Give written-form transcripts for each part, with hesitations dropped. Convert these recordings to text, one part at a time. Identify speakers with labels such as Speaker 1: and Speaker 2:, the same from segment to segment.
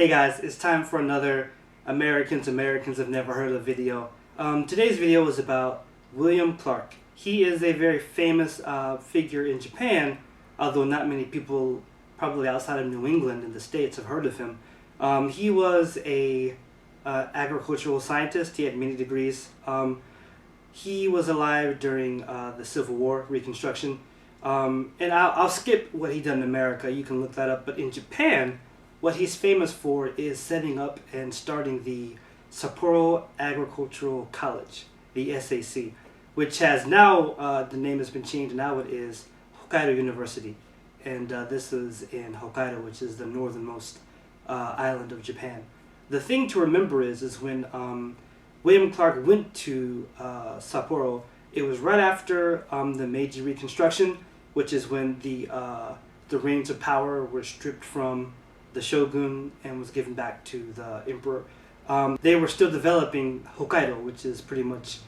Speaker 1: Hey guys, it's time for another Americans have never heard of video. Today's video is about William Clark. He is a very famous figure in Japan, although not many people probably outside of New England in the States have heard of him. He was a agricultural scientist. He had many degrees. He was alive during the Civil War, Reconstruction. And I'll skip what he done in America. You can look that up. But in Japan, what he's famous for is setting up and starting the Sapporo Agricultural College, the SAC, which has now, the name has been changed. Now it is Hokkaido University. And this is in Hokkaido, which is the northernmost island of Japan. The thing to remember is when William Clark went to Sapporo, it was right after the Meiji Reconstruction, which is when the reins of power were stripped from the shogun and was given back to the emperor. They were still developing Hokkaido, which is pretty much,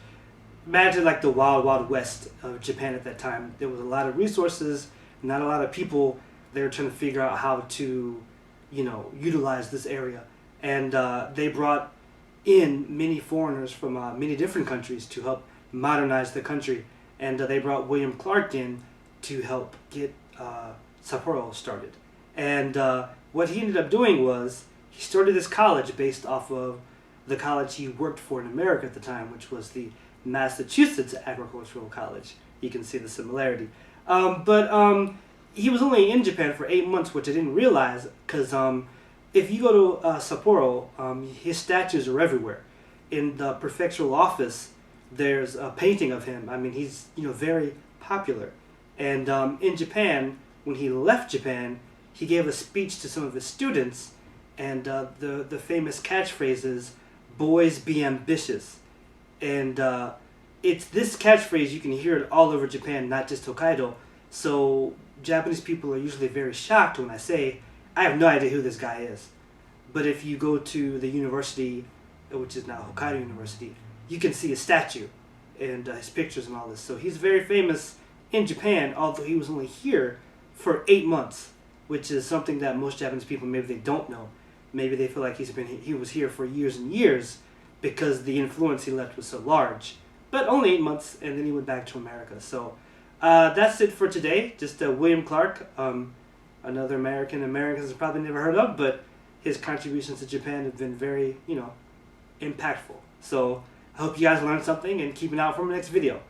Speaker 1: imagine like the wild, wild west of Japan at that time. There was a lot of resources, not a lot of people. They were trying to figure out how to, utilize this area. And they brought in many foreigners from many different countries to help modernize the country. And they brought William Clark in to help get Sapporo started. And what he ended up doing was he started this college based off of the college he worked for in America at the time, which was the Massachusetts Agricultural College. You can see the similarity. But he was only in Japan for 8 months, which I didn't realize, because if you go to Sapporo, his statues are everywhere. In the prefectural office, there's a painting of him. I mean, he's very popular. And in Japan, when he left Japan, he gave a speech to some of his students, and the famous catchphrase is, "Boys be ambitious." And it's this catchphrase, you can hear it all over Japan, not just Hokkaido. So Japanese people are usually very shocked when I say, I have no idea who this guy is. But if you go to the university, which is now Hokkaido University, you can see his statue and his pictures and all this. So he's very famous in Japan, although he was only here for 8 months, which is something that most Japanese people, maybe they don't know. Maybe they feel like he was here for years and years because the influence he left was so large. But only 8 months, and then he went back to America. So that's it for today. Just William Clark, another Americans have probably never heard of, but his contributions to Japan have been very, impactful. So I hope you guys learned something and keep an eye out for my next video.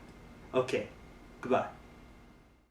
Speaker 1: Okay, goodbye.